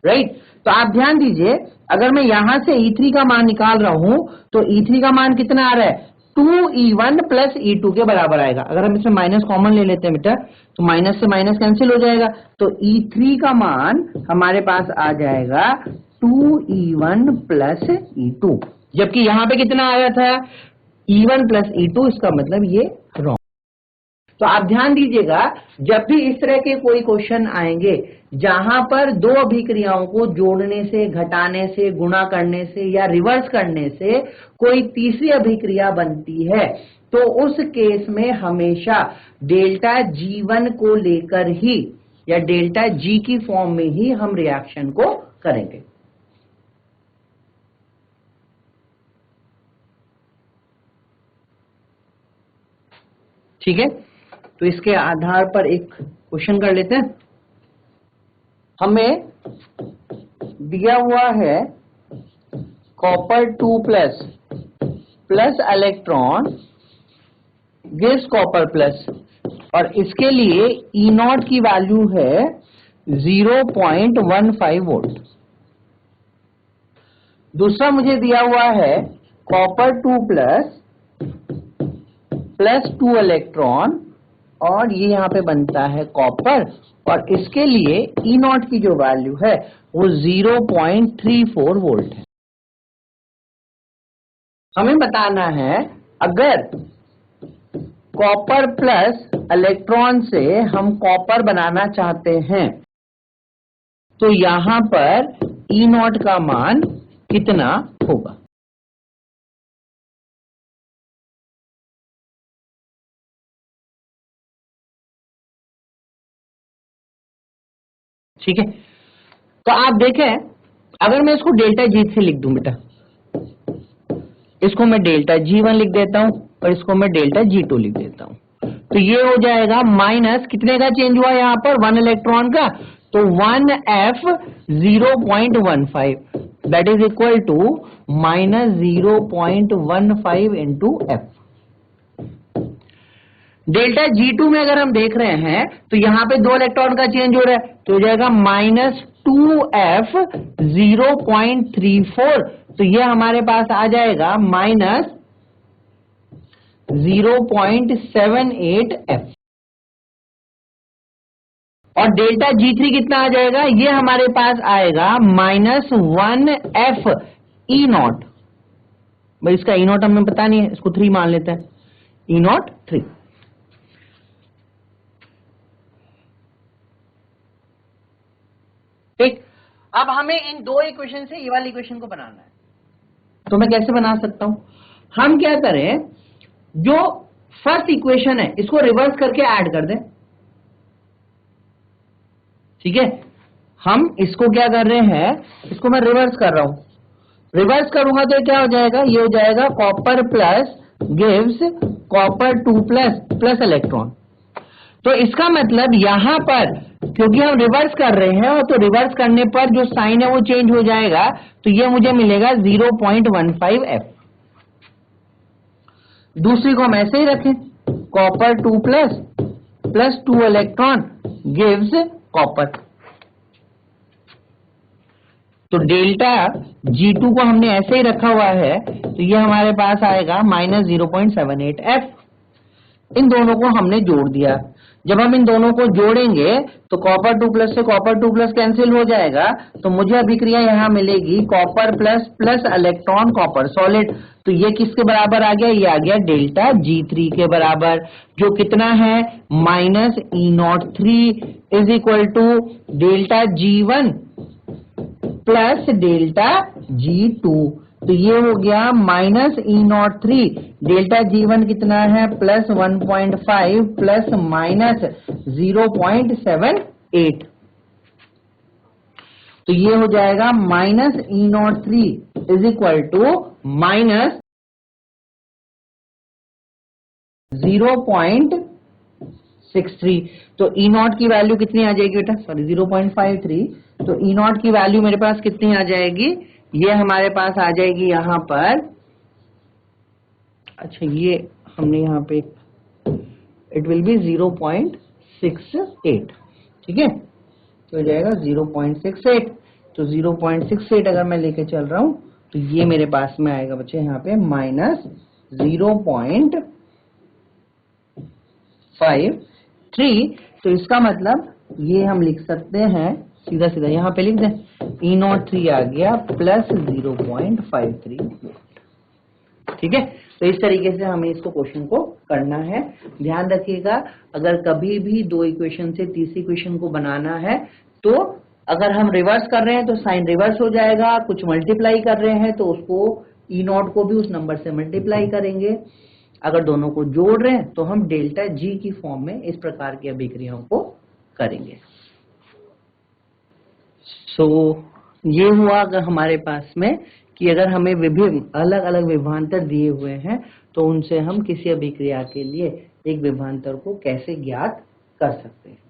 [SPEAKER 1] राइट, तो आप ध्यान दीजिए, अगर मैं यहां से E3 का मान निकाल रहा हूं तो E3 का मान कितना आ रहा है? 2E1 प्लस E2 के बराबर आएगा। अगर हम इसमें माइनस कॉमन ले लेते हैं बेटा तो माइनस से माइनस कैंसिल हो जाएगा, तो E3 का मान हमारे पास आ जाएगा 2E1 प्लस E2, जबकि यहां पे कितना आया था E1 प्लस E2, इसका मतलब ये रॉन्ग। तो आप ध्यान दीजिएगा, जब भी इस तरह के कोई क्वेश्चन आएंगे जहां पर दो अभिक्रियाओं को जोड़ने से, घटाने से, गुणा करने से या रिवर्स करने से कोई तीसरी अभिक्रिया बनती है, तो उस केस में हमेशा डेल्टा G1 को लेकर ही या डेल्टा G की फॉर्म में ही हम रिएक्शन को करेंगे। ठीक है, तो इसके आधार पर एक क्वेश्चन कर लेते हैं। हमें दिया हुआ है copper 2 plus electron gives copper plus, और इसके लिए E0 की वैल्यू है 0.15 वोल्ट। दूसरा मुझे दिया हुआ है कॉपर 2 प्लस 2 इलेक्ट्रॉन, और ये यहां पे बनता है कॉपर, और इसके लिए E0 की जो वैल्यू है वो 0.34 वोल्ट है। हमें बताना है अगर कॉपर प्लस इलेक्ट्रॉन से हम कॉपर बनाना चाहते हैं तो यहां पर E0 का मान कितना होगा। ठीक है, तो आप देखें, अगर मैं इसको डेल्टा G3 लिख दूं बेटा, इसको मैं डेल्टा G1 लिख देता हूं और इसको मैं डेल्टा G2 लिख देता हूं, तो ये हो जाएगा माइनस कितने का चेंज हुआ यहां पर 1 इलेक्ट्रॉन का, तो 1f 0.15 that is equal to minus 0.15 into F. Delta G2 में अगर हम देख रहे हैं तो यहां पे 2 इलेक्ट्रॉन का चेंज हो रहा है, तो हो जाएगा माइनस 2f 0.34, तो ये हमारे पास आ जाएगा माइनस 0.78f। और डेल्टा G3 कितना आ जाएगा, ये हमारे पास आएगा माइनस 1f E0। भाई इसका E0 हमें पता नहीं है, इसको 3 मान लेते हैं, E0 3। ठीक, अब हमें इन दो इक्वेशन से ये वाली इक्वेशन को बनाना है, तो मैं कैसे बना सकता हूं। हम क्या करें, जो फर्स्ट इक्वेशन है इसको रिवर्स करके ऐड कर दें। ठीक है, हम इसको क्या कर रहे हैं, इसको मैं रिवर्स कर रहा हूं, रिवर्स करूंगा तो क्या हो जाएगा, ये हो जाएगा copper plus gives copper 2 plus electron. तो इसका मतलब यहां पर क्योंकि हम रिवर्स कर रहे हैं, तो रिवर्स करने पर जो साइन है वो चेंज हो जाएगा, तो ये मुझे मिलेगा 0.15f। दूसरी को हम ऐसे ही रखें, copper 2 plus 2 electron gives copper, तो डेल्टा G2 को हमने ऐसे ही रखा हुआ है, तो ये हमारे पास आएगा माइनस 0.78f। इन दोनों को हमने जोड़ दिया, जब हम इन दोनों को जोड़ेंगे तो कॉपर 2 प्लस से कॉपर 2 प्लस कैंसिल हो जाएगा, तो मुझे अभिक्रिया यहां मिलेगी copper plus electron copper solid, तो ये किसके बराबर आ गया, ये आ गया डेल्टा G3 के बराबर, जो कितना है minus E03 is equal to delta G1 plus delta G2, तो ये हो गया माइनस E03, डेल्टा G1 कितना है प्लस 1.5 प्लस माइनस 0.78, तो ये हो जाएगा minus E03 is equal to minus 0.63, तो E0 की वैल्यू कितनी आ जाएगी बेटा, सॉरी 0.53, तो E0 की वैल्यू मेरे पास कितनी आ जाएगी, ये हमारे पास आ जाएगी यहां पर, अच्छा ये हमने यहां पे इट विल बी 0.68, ठीक है, तो हो जाएगा 0.68, तो 0.68 अगर मैं लेके चल रहा हूं तो ये मेरे पास में आएगा बच्चे यहाँ पे माइनस 0.53। तो इसका मतलब ये हम लिख सकते हैं सीधा सीधा, यहां पे लिख दें E03 आ गया प्लस 0.53। ठीक है, तो इस तरीके से हमें इसको क्वेश्चन को करना है। ध्यान रखिएगा, अगर कभी भी दो इक्वेशन से तीसरी इक्वेशन को बनाना है तो अगर हम रिवर्स कर रहे हैं तो साइन रिवर्स हो जाएगा, कुछ मल्टीप्लाई कर रहे हैं तो उसको E0 को भी उस नंबर से मल्टीप्लाई करेंगे, अगर दोनों को जोड़ रहे हैं तो हम डेल्टा जी की फॉर्म में इस प्रकार की अभिक्रियाओं को करेंगे। ये हुआ अगर हमारे पास में कि अगर हमें विभिन्न अलग अलग विभवांतर दिए हुए हैं तो उनसे हम किसी अभिक्रिया के लिए एक विभवांतर को कैसे ज्ञात कर सकते हैं।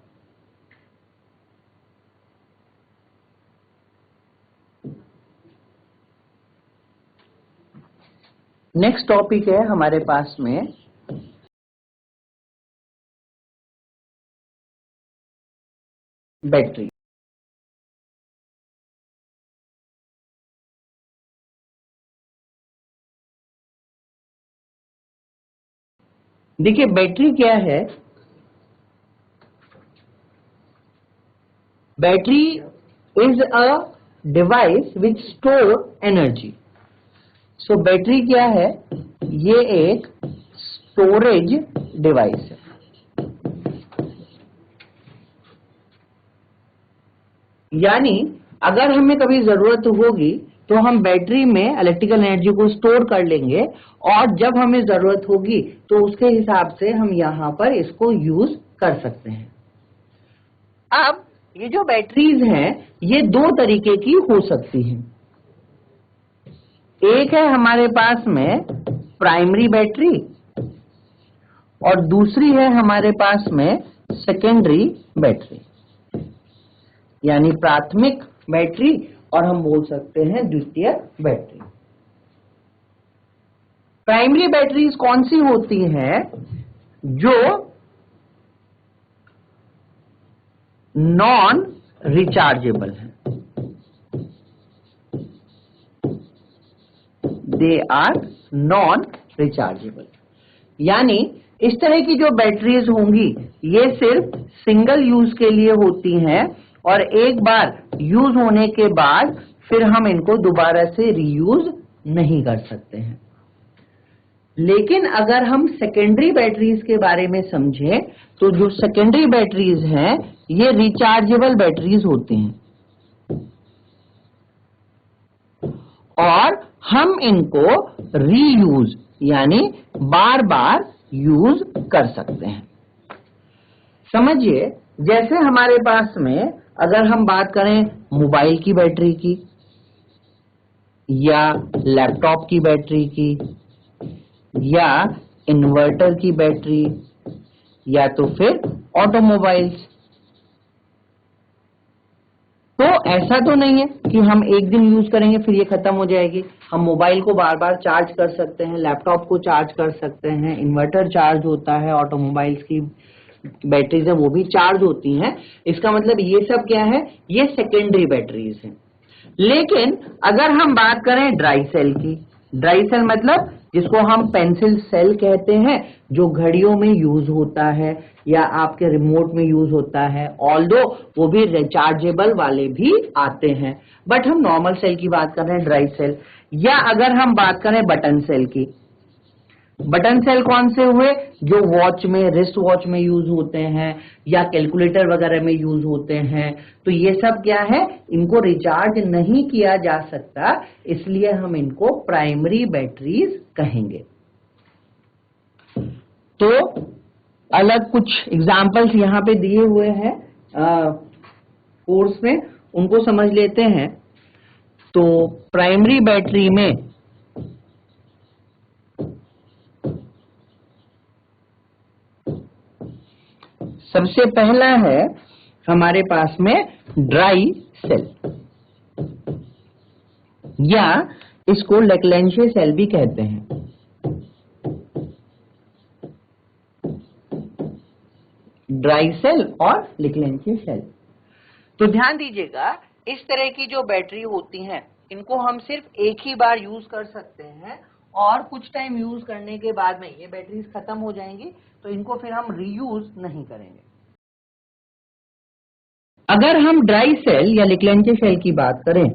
[SPEAKER 1] नेक्स्ट टॉपिक है हमारे पास में बैटरी। देखिए बैटरी क्या है, battery is a device which store energy. So battery क्या है, ये एक स्टोरेज डिवाइस है। यानी अगर हमें कभी जरूरत होगी तो हम बैटरी में इलेक्ट्रिकल एनर्जी को स्टोर कर लेंगे और जब हमें जरूरत होगी तो उसके हिसाब से हम यहां पर इसको यूज कर सकते हैं। अब ये जो बैटरीज हैं ये दो तरीके की हो सकती हैं। एक है हमारे पास में प्राइमरी बैटरी और दूसरी है हमारे पास में सेकेंडरी बैटरी, यानी प्राथमिक बैटरी और हम बोल सकते हैं द्वितीयक बैटरी। प्राइमरी बैटरीज कौन सी होती हैं, जो नॉन रिचार्जेबल है, दे आर नॉन रिचार्जेबल। यानी इस तरह की जो बैटरीज होंगी ये सिर्फ सिंगल यूज के लिए होती हैं और एक बार यूज होने के बाद फिर हम इनको दोबारा से रीयूज नहीं कर सकते हैं। लेकिन अगर हम सेकेंडरी बैटरीज के बारे में समझें तो जो सेकेंडरी बैटरीज हैं ये रिचार्जेबल बैटरीज होती हैं और हम इनको रीयूज यानी बार बार यूज कर सकते हैं। समझिए, जैसे हमारे पास में अगर हम बात करें मोबाइल की बैटरी की या लैपटॉप की बैटरी की या इन्वर्टर की बैटरी या तो फिर ऑटोमोबाइल्स, तो ऐसा तो नहीं है कि हम एक दिन यूज करेंगे फिर ये खत्म हो जाएगी। हम मोबाइल को बार बार चार्ज कर सकते हैं, लैपटॉप को चार्ज कर सकते हैं, इन्वर्टर चार्ज होता है, ऑटोमोबाइल्स की बैटरीज है वो भी चार्ज होती हैं। इसका मतलब ये सब क्या है, ये सेकेंडरी बैटरीज हैं। लेकिन अगर हम बात करें ड्राई सेल की, ड्राई सेल मतलब जिसको हम पेंसिल सेल कहते हैं, जो घड़ियों में यूज होता है या आपके रिमोट में यूज होता है, ऑल्दो वो भी रिचार्जेबल वाले भी आते हैं, बट हम नॉर्मल सेल की बात कर रहे हैं, ड्राई सेल। या अगर हम बात करें बटन सेल की, बटन सेल कौन से हुए, जो वॉच में, रिस्ट वॉच में यूज होते हैं या कैलकुलेटर वगैरह में यूज होते हैं। तो ये सब क्या है, इनको रिचार्ज नहीं किया जा सकता, इसलिए हम इनको प्राइमरी बैटरीज कहेंगे। तो अलग कुछ एग्जांपल्स यहां पे दिए हुए हैं कोर्स में, उनको समझ लेते हैं। तो प्राइमरी बैटरी में सबसे पहला है हमारे पास में ड्राई सेल या इसको लेक्लेंशियर सेल भी कहते हैं। ड्राई सेल और लेक्लेंशियर सेल। तो ध्यान दीजिएगा, इस तरह की जो बैटरी होती हैं इनको हम सिर्फ एक ही बार यूज कर सकते हैं और कुछ टाइम यूज करने के बाद में ये बैटरीज खत्म हो जाएंगी, तो इनको फिर हम रीयूज नहीं करेंगे। अगर हम ड्राई सेल या लिक्लेंचे सेल की बात करें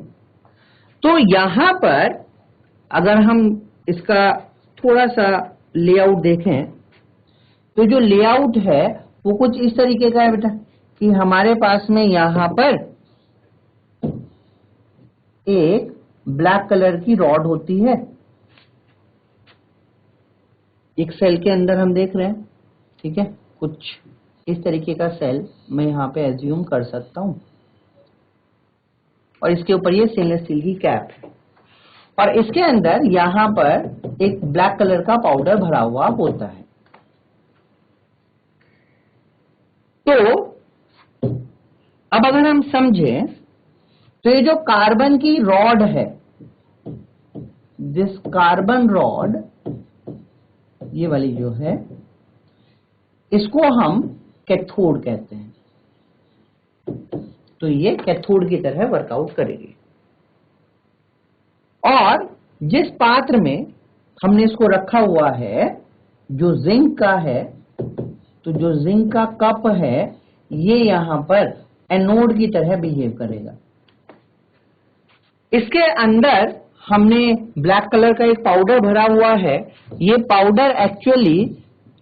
[SPEAKER 1] तो यहां पर अगर हम इसका थोड़ा सा लेआउट देखें तो जो लेआउट है वो कुछ इस तरीके का है बेटा कि हमारे पास में यहां पर एक ब्लैक कलर की रॉड होती है, एक सेल के अंदर हम देख रहे हैं, ठीक है, कुछ इस तरीके का सेल मैं यहां पे एज्यूम कर सकता हूं, और इसके ऊपर ये स्टेनलेस स्टील की कैप है, और इसके अंदर यहां पर एक ब्लैक कलर का पाउडर भरा हुआ होता है। तो अब अगर हम समझें तो ये जो कार्बन की रॉड है, दिस कार्बन रॉड, ये वाली जो है, इसको हम कैथोड कहते हैं। तो ये कैथोड की तरह वर्कआउट करेगी, और जिस पात्र में हमने इसको रखा हुआ है जो जिंक का है, तो जो जिंक का कप है ये यहां पर एनोड की तरह बिहेव करेगा। इसके अंदर हमने ब्लैक कलर का एक पाउडर भरा हुआ है, ये पाउडर एक्चुअली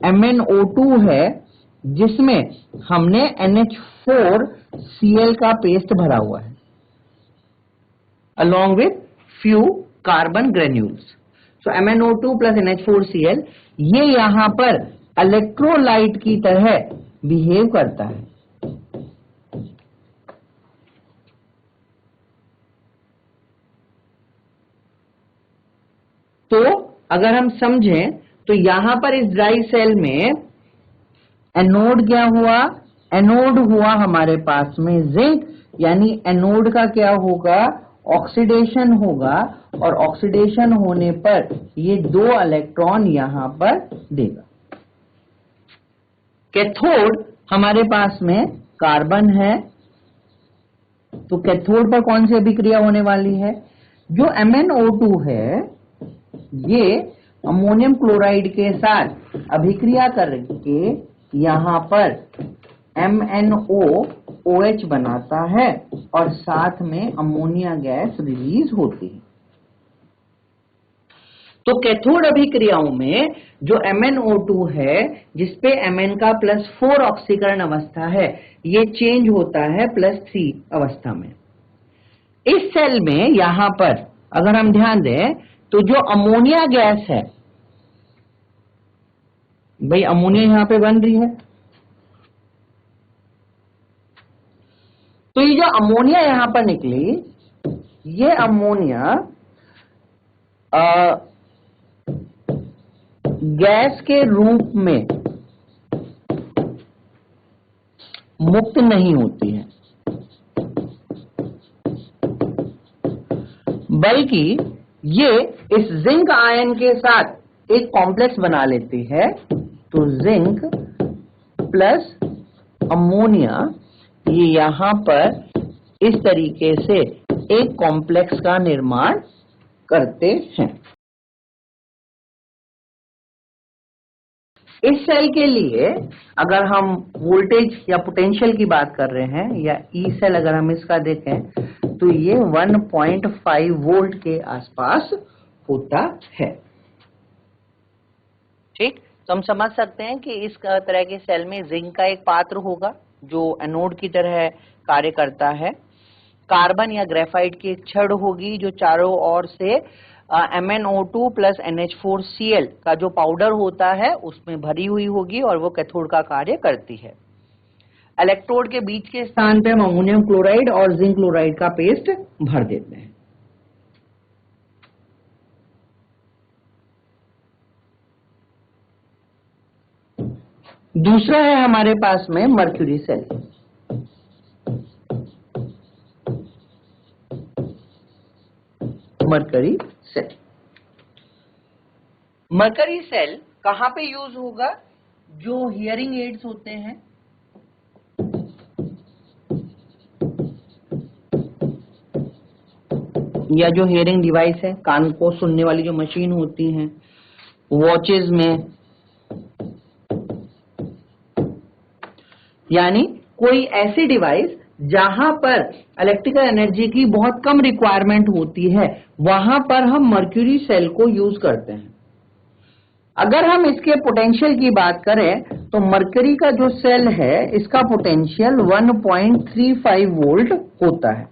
[SPEAKER 1] MnO2 है जिसमें हमने NH4Cl का पेस्ट भरा हुआ है along with few carbon granules. So MnO2 plus NH4Cl ये यहां पर इलेक्ट्रोलाइट की तरह बिहेव करता है। तो अगर हम समझें तो यहां पर इस ड्राई सेल में एनोड क्या हुआ, एनोड हुआ हमारे पास में जिंक, यानी एनोड का क्या होगा, ऑक्सीडेशन होगा, और ऑक्सीडेशन होने पर ये 2 इलेक्ट्रॉन यहां पर देगा। कैथोड हमारे पास में कार्बन है, तो कैथोड पर कौन सी अभिक्रिया होने वाली है, जो MnO2 है ये अमोनियम क्लोराइड के साथ अभिक्रिया करके यहां पर MnOOH बनाता है और साथ में अमोनिया गैस रिलीज होती है। तो कैथोड अभिक्रियाओं में जो MnO2 है जिसपे Mn का +4 ऑक्सीकरण अवस्था है, ये चेंज होता है +3 अवस्था में। इस सेल में यहां पर अगर हम ध्यान दें तो जो अमोनिया गैस है, भाई अमोनिया यहां पे बन रही है, तो ये जो अमोनिया यहां पर निकली, ये अमोनिया गैस के रूप में मुक्त नहीं होती है, बल्कि ये इस जिंक आयन के साथ एक कॉम्प्लेक्स बना लेती है। तो जिंक प्लस अमोनिया ये यहां पर इस तरीके से एक कॉम्प्लेक्स का निर्माण करते हैं। इस सेल के लिए अगर हम वोल्टेज या पोटेंशियल की बात कर रहे हैं, या ई सेल अगर हम इसका देखें तो ये 1.5 वोल्ट के आसपास होता है। ठीक, तो हम समझ सकते हैं कि इस तरह के सेल में जिंक का एक पात्र होगा जो एनोड की तरह कार्य करता है, कार्बन या ग्रेफाइट की एक छड़ होगी जो चारों ओर से MnO2 प्लस NH4Cl का जो पाउडर होता है उसमें भरी हुई होगी और वो कैथोड का कार्य करती है। इलेक्ट्रोड के बीच के स्थान पे हम अमोनियम क्लोराइड और जिंक क्लोराइड का पेस्ट भर देते हैं। दूसरा है हमारे पास में mercury cell. Mercury cell, mercury cell कहां पे यूज होगा, जो हियरिंग एड्स होते हैं, या जो हेयरिंग डिवाइस है, कान को सुनने वाली जो मशीन होती हैं, वॉचेस में, यानी कोई ऐसी डिवाइस जहां पर इलेक्ट्रिकल एनर्जी की बहुत कम रिक्वायरमेंट होती है, वहां पर हम मर्क्यूरी सेल को यूज करते हैं। अगर हम इसके पोटेंशियल की बात करें तो मरकरी का जो सेल है इसका पोटेंशियल 1.35 वोल्ट होता है।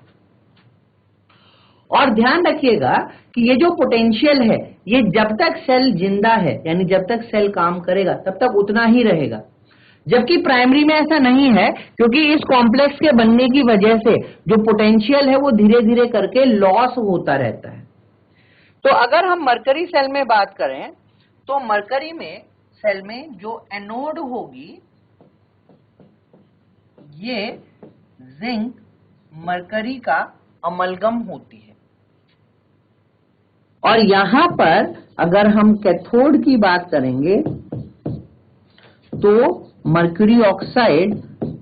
[SPEAKER 1] और ध्यान रखिएगा कि ये जो पोटेंशियल है ये जब तक सेल जिंदा है, यानी जब तक सेल काम करेगा तब तक उतना ही रहेगा, जबकि प्राइमरी में ऐसा नहीं है, क्योंकि इस कॉम्प्लेक्स के बनने की वजह से जो पोटेंशियल है वो धीरे धीरे करके लॉस होता रहता है। तो अगर हम मरकरी सेल में बात करें तो मरकरी में सेल में जो एनोड होगी ये जिंक मरकरी का अमलगम होती है, और यहां पर अगर हम कैथोड की बात करेंगे तो मर्क्यूरी ऑक्साइड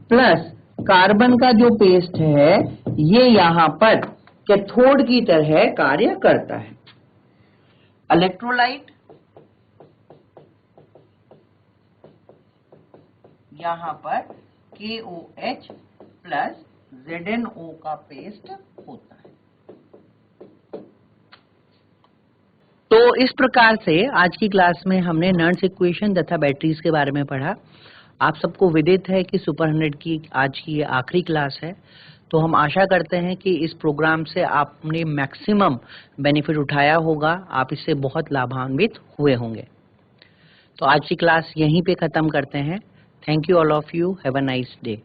[SPEAKER 1] प्लस कार्बन का जो पेस्ट है ये यहां पर कैथोड की तरह कार्य करता है। इलेक्ट्रोलाइट यहां पर KOH प्लस ZnO का पेस्ट होता है। तो इस प्रकार से आज की क्लास में हमने नर्न्स इक्वेशन तथा बैटरीज के बारे में पढ़ा। आप सबको विदित है कि सुपर 100 की आज की ये आखिरी क्लास है, तो हम आशा करते हैं कि इस प्रोग्राम से आपने मैक्सिमम बेनिफिट उठाया होगा, आप इससे बहुत लाभान्वित हुए होंगे। तो आज की क्लास यहीं पे खत्म करते हैं। Thank you all of you, have a nice day.